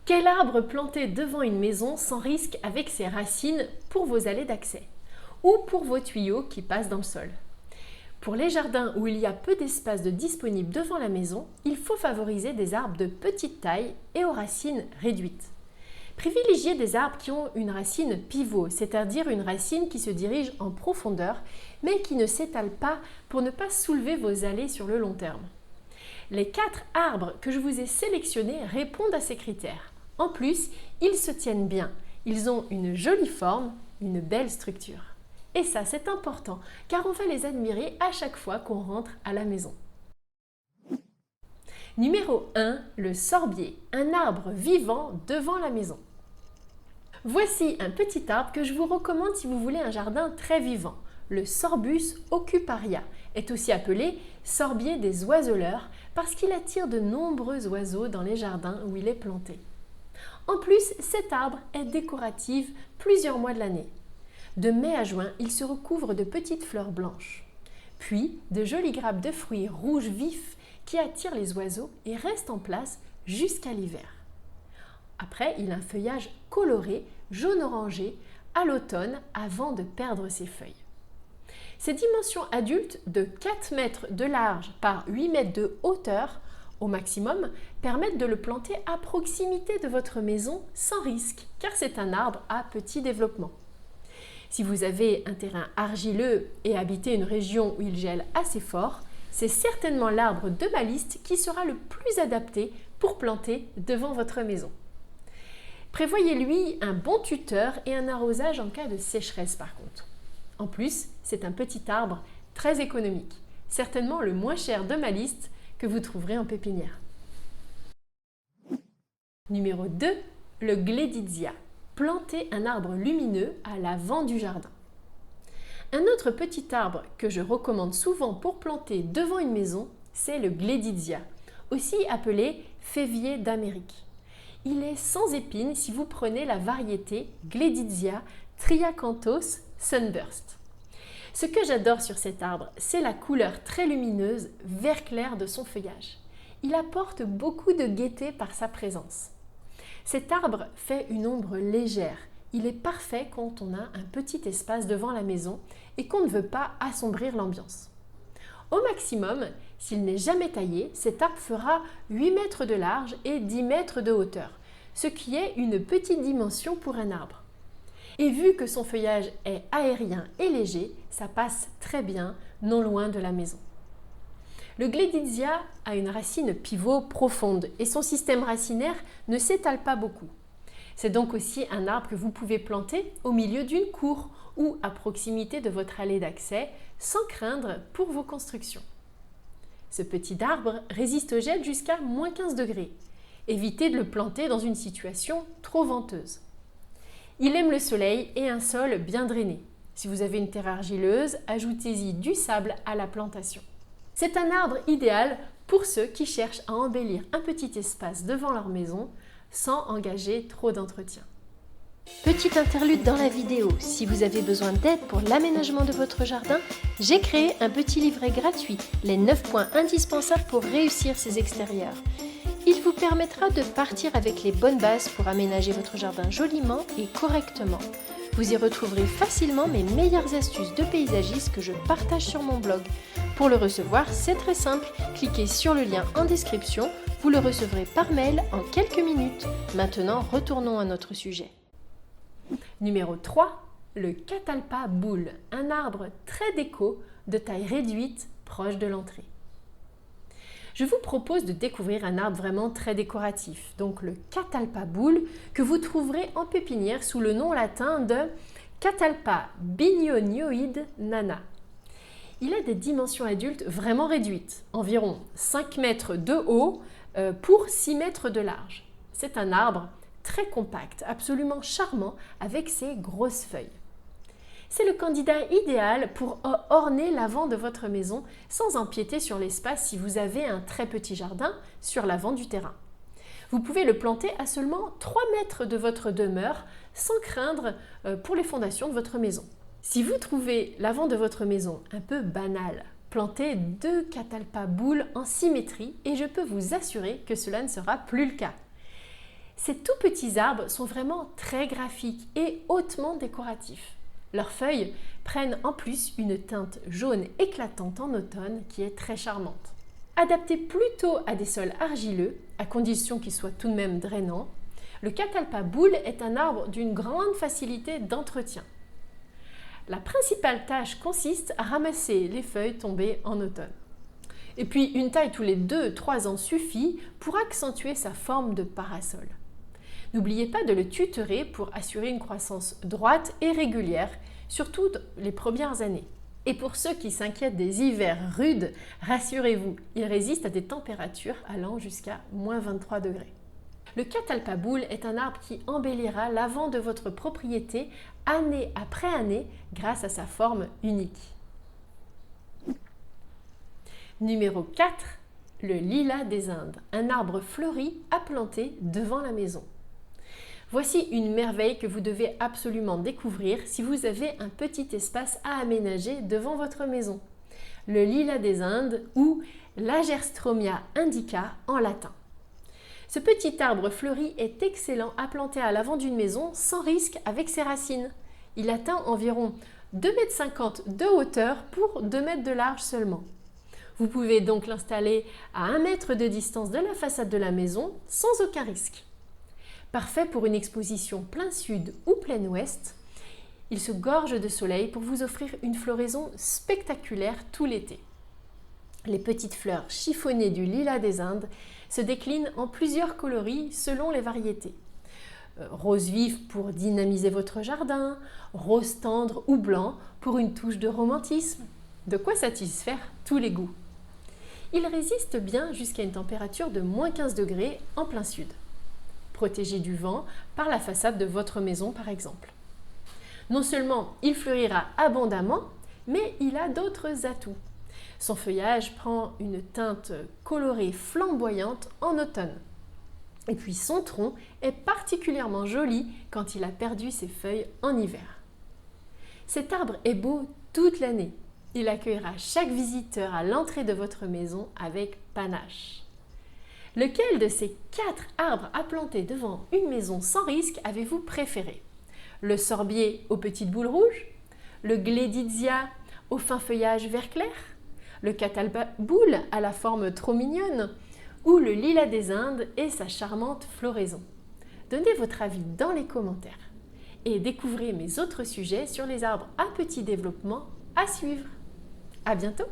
Quel arbre planter devant une maison sans risque avec ses racines pour vos allées d'accès ou pour vos tuyaux qui passent dans le sol? Pour les jardins où il y a peu d'espace disponible devant la maison, il faut favoriser des arbres de petite taille et aux racines réduites. Privilégiez des arbres qui ont une racine pivot, c'est-à-dire une racine qui se dirige en profondeur, mais qui ne s'étale pas pour ne pas soulever vos allées sur le long terme. Les 4 arbres que je vous ai sélectionnés répondent à ces critères. En plus, ils se tiennent bien, ils ont une jolie forme, une belle structure. Et ça, c'est important, car on va les admirer à chaque fois qu'on rentre à la maison. Numéro 1, le sorbier, un arbre vivant devant la maison. Voici un petit arbre que je vous recommande si vous voulez un jardin très vivant. Le Sorbus ocuparia est aussi appelé sorbier des oiseleurs parce qu'il attire de nombreux oiseaux dans les jardins où il est planté. En plus, cet arbre est décoratif plusieurs mois de l'année. De mai à juin, il se recouvre de petites fleurs blanches. Puis, de jolies grappes de fruits rouges vifs qui attirent les oiseaux et restent en place jusqu'à l'hiver. Après, il a un feuillage coloré, jaune-orangé, à l'automne avant de perdre ses feuilles. Ses dimensions adultes de 4 mètres de large par 8 mètres de hauteur au maximum permettent de le planter à proximité de votre maison sans risque, car c'est un arbre à petit développement. Si vous avez un terrain argileux et habitez une région où il gèle assez fort, c'est certainement l'arbre de ma liste qui sera le plus adapté pour planter devant votre maison. Prévoyez-lui un bon tuteur et un arrosage en cas de sécheresse par contre. En plus, c'est un petit arbre très économique, certainement le moins cher de ma liste que vous trouverez en pépinière. Numéro 2, le Gleditsia. Plantez un arbre lumineux à l'avant du jardin. Un autre petit arbre que je recommande souvent pour planter devant une maison, c'est le Gleditsia, aussi appelé févier d'Amérique. Il est sans épines si vous prenez la variété Gleditsia triacanthos sunburst. Ce que j'adore sur cet arbre, c'est la couleur très lumineuse, vert clair de son feuillage. Il apporte beaucoup de gaieté par sa présence. Cet arbre fait une ombre légère. Il est parfait quand on a un petit espace devant la maison et qu'on ne veut pas assombrir l'ambiance. Au maximum, s'il n'est jamais taillé, cet arbre fera 8 mètres de large et 10 mètres de hauteur, ce qui est une petite dimension pour un arbre. Et vu que son feuillage est aérien et léger, ça passe très bien non loin de la maison. Le Gleditsia a une racine pivot profonde et son système racinaire ne s'étale pas beaucoup. C'est donc aussi un arbre que vous pouvez planter au milieu d'une cour ou à proximité de votre allée d'accès sans craindre pour vos constructions. Ce petit arbre résiste au gel jusqu'à moins 15 degrés. Évitez de le planter dans une situation trop venteuse. Il aime le soleil et un sol bien drainé. Si vous avez une terre argileuse, ajoutez-y du sable à la plantation. C'est un arbre idéal pour ceux qui cherchent à embellir un petit espace devant leur maison sans engager trop d'entretien. Petite interlude dans la vidéo, si vous avez besoin d'aide pour l'aménagement de votre jardin, j'ai créé un petit livret gratuit, les 9 points indispensables pour réussir ses extérieurs. Il vous permettra de partir avec les bonnes bases pour aménager votre jardin joliment et correctement. Vous y retrouverez facilement mes meilleures astuces de paysagisme que je partage sur mon blog. Pour le recevoir, c'est très simple, cliquez sur le lien en description, vous le recevrez par mail en quelques minutes. Maintenant, retournons à notre sujet. Numéro 3, le Catalpa boule, un arbre très déco de taille réduite proche de l'entrée. Je vous propose de découvrir un arbre vraiment très décoratif, donc le Catalpa boule que vous trouverez en pépinière sous le nom latin de Catalpa bignonioide nana. Il a des dimensions adultes vraiment réduites, environ 5 mètres de haut pour 6 mètres de large. C'est un arbre très compact, absolument charmant avec ses grosses feuilles. C'est le candidat idéal pour orner l'avant de votre maison sans empiéter sur l'espace si vous avez un très petit jardin sur l'avant du terrain. Vous pouvez le planter à seulement 3 mètres de votre demeure sans craindre pour les fondations de votre maison. Si vous trouvez l'avant de votre maison un peu banal, plantez 2 Catalpa boules en symétrie et je peux vous assurer que cela ne sera plus le cas. Ces tout petits arbres sont vraiment très graphiques et hautement décoratifs. Leurs feuilles prennent en plus une teinte jaune éclatante en automne qui est très charmante. Adapté plutôt à des sols argileux, à condition qu'ils soient tout de même drainants, le catalpa boule est un arbre d'une grande facilité d'entretien. La principale tâche consiste à ramasser les feuilles tombées en automne. Et puis une taille tous les 2-3 ans suffit pour accentuer sa forme de parasol. N'oubliez pas de le tutorer pour assurer une croissance droite et régulière, surtout les premières années. Et pour ceux qui s'inquiètent des hivers rudes, rassurez-vous, il résiste à des températures allant jusqu'à -23 degrés. Le catalpa boule est un arbre qui embellira l'avant de votre propriété année après année grâce à sa forme unique. Numéro 4, le lilas des Indes, un arbre fleuri à planter devant la maison. Voici une merveille que vous devez absolument découvrir si vous avez un petit espace à aménager devant votre maison. Le lilas des Indes ou l'Agerstromia indica en latin. Ce petit arbre fleuri est excellent à planter à l'avant d'une maison sans risque avec ses racines. Il atteint environ 2,50 m de hauteur pour 2 m de large seulement. Vous pouvez donc l'installer à 1 mètre de distance de la façade de la maison sans aucun risque. Parfait pour une exposition plein sud ou plein ouest, il se gorge de soleil pour vous offrir une floraison spectaculaire tout l'été. Les petites fleurs chiffonnées du lilas des Indes se déclinent en plusieurs coloris selon les variétés. Rose vif pour dynamiser votre jardin, rose tendre ou blanc pour une touche de romantisme. De quoi satisfaire tous les goûts. Il résiste bien jusqu'à une température de -15 degrés en plein sud. Protégé du vent par la façade de votre maison par exemple. Non seulement il fleurira abondamment, mais il a d'autres atouts. Son feuillage prend une teinte colorée flamboyante en automne. Et puis son tronc est particulièrement joli quand il a perdu ses feuilles en hiver. Cet arbre est beau toute l'année. Il accueillera chaque visiteur à l'entrée de votre maison avec panache. Lequel de ces 4 arbres à planter devant une maison sans risque avez-vous préféré? Le sorbier aux petites boules rouges? Le glédidia au fin feuillage vert clair? Le catalpa boule à la forme trop mignonne? Ou le lilas des Indes et sa charmante floraison? Donnez votre avis dans les commentaires et découvrez mes autres sujets sur les arbres à petit développement à suivre. À bientôt!